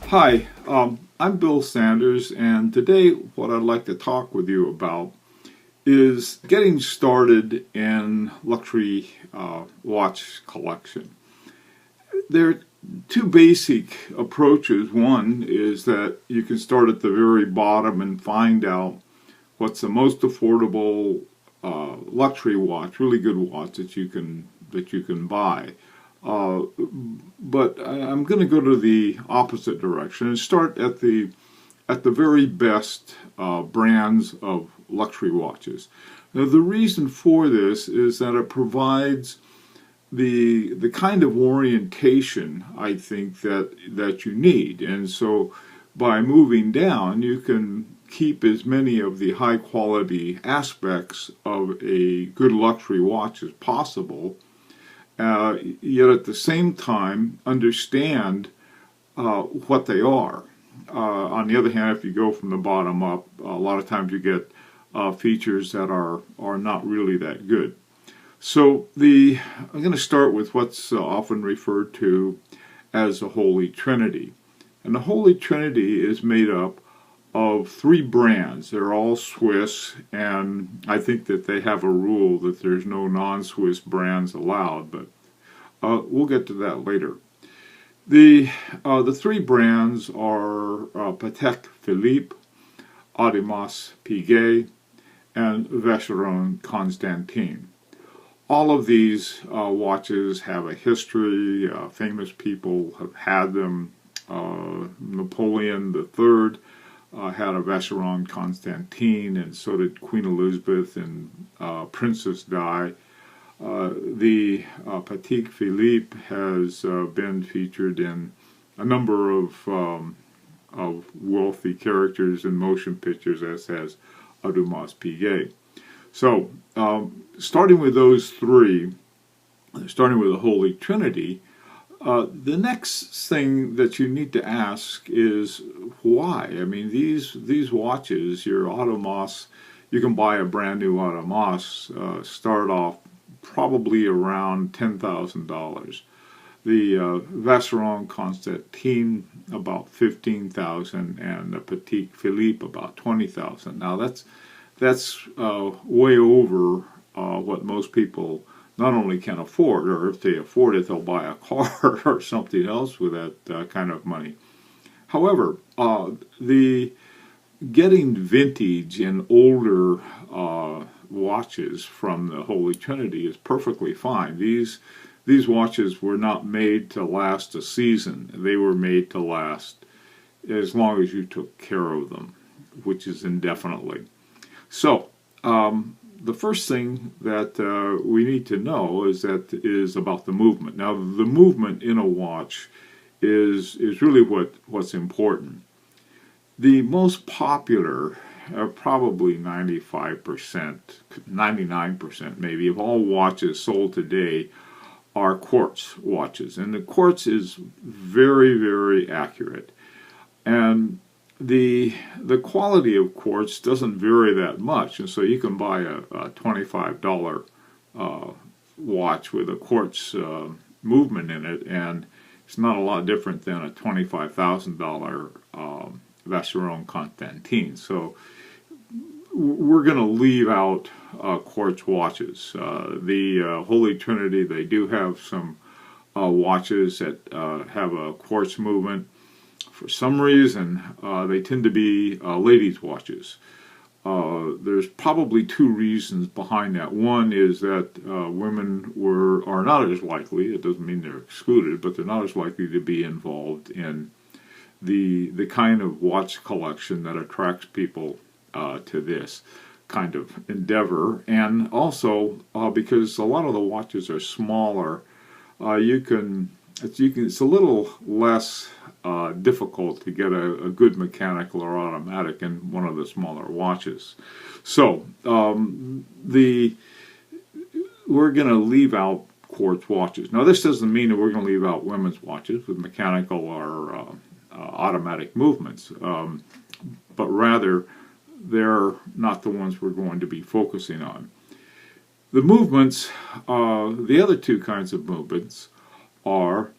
Hi, I'm Bill Sanders, and today what I'd like to talk with you about is getting started in luxury watch collection. There are two basic approaches. One is that you can start at the very bottom and find out what's the most affordable luxury watch, really good watch that you can buy. Uh, but I'm going to go to the opposite direction and start at the very best brands of luxury watches. Now, the reason for this is that it provides the kind of orientation I think that you need, and so by moving down, you can keep as many of the high quality aspects of a good luxury watch as possible. Yet at the same time understand what they are. On the other hand, if you go from the bottom up, a lot of times you get features that are not really that good. So I'm going to start with what's often referred to as the Holy Trinity. And the Holy Trinity is made up of three brands. They're all Swiss, and I think that they have a rule that there's no non-Swiss brands allowed, but we'll get to that later. The three brands are Patek Philippe, Audemars Piguet, and Vacheron Constantin. All of these watches have a history. Famous people have had them. Napoleon III had a Vacheron Constantin, and so did Queen Elizabeth and Princess Di. The Patek Philippe has been featured in a number of wealthy characters in motion pictures, as has Audemars Piguet. So, starting with those three, starting with the Holy Trinity, the next thing that you need to ask is why. I mean, these watches, your Audemars, you can buy a brand new Audemars, start off probably around $10,000. The Vacheron Constantin about $15,000, and the Patek Philippe about $20,000. Now that's way over what most people not only can afford, or if they afford it, they'll buy a car or something else with that kind of money. However, the getting vintage and older watches from the Holy Trinity is perfectly fine. These watches were not made to last a season. They were made to last as long as you took care of them, which is indefinitely. So, the first thing that we need to know is about the movement. Now, the movement in a watch is really what's important. The most popular, probably 95%, 99% maybe, of all watches sold today are quartz watches. And the quartz is very, very accurate. And the quality of quartz doesn't vary that much. And so you can buy a $25 watch with a quartz movement in it, and it's not a lot different than a $25,000 Vacheron Constantin. So we're going to leave out quartz watches. The Holy Trinity, they do have some watches that have a quartz movement. For some reason, they tend to be ladies' watches. There's probably two reasons behind that. One is that women are not as likely, it doesn't mean they're excluded, but they're not as likely to be involved in the kind of watch collection that attracts people to this kind of endeavor. And also because a lot of the watches are smaller, it's a little less difficult to get a good mechanical or automatic in one of the smaller watches. So we're going to leave out quartz watches. Now, this doesn't mean that we're going to leave out women's watches with mechanical or automatic movements, but rather they're not the ones we're going to be focusing on. The movements, the other two kinds of movements are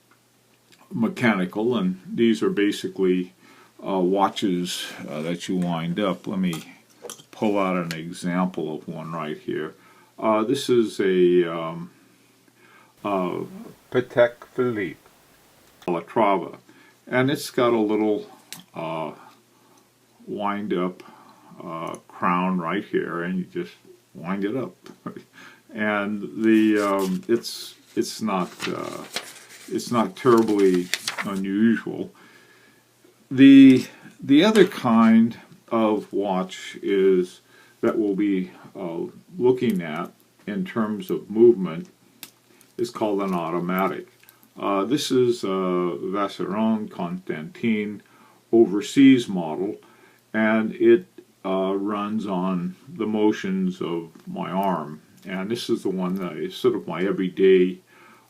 mechanical, and these are basically watches that you wind up. Let me pull out an example of one right here. This is a Patek Philippe. Calatrava, and it's got a little wind up crown right here, and you just wind it up, and the it's not terribly unusual. The other kind of watch is that we'll be looking at in terms of movement is called an automatic. This is a Vacheron Constantin overseas model, and it runs on the motions of my arm. And this is the one that is sort of my everyday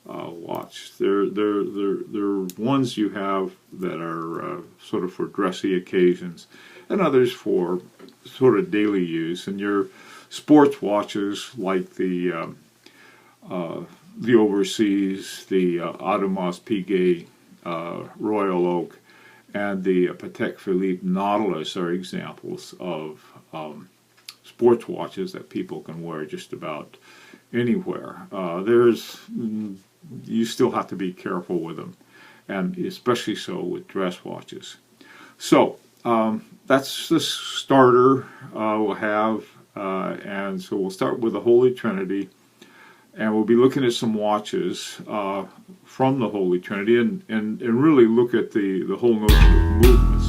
watch. There are ones you have that are sort of for dressy occasions, and others for sort of daily use. And your sports watches like the overseas, the Audemars Piguet Royal Oak, and the Patek Philippe Nautilus are examples of sports watches that people can wear just about anywhere. You still have to be careful with them, and especially so with dress watches. So that's the starter we'll have, and so we'll start with the Holy Trinity, and we'll be looking at some watches from the Holy Trinity, and really look at the whole notion of movements.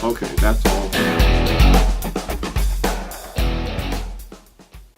Okay, that's all.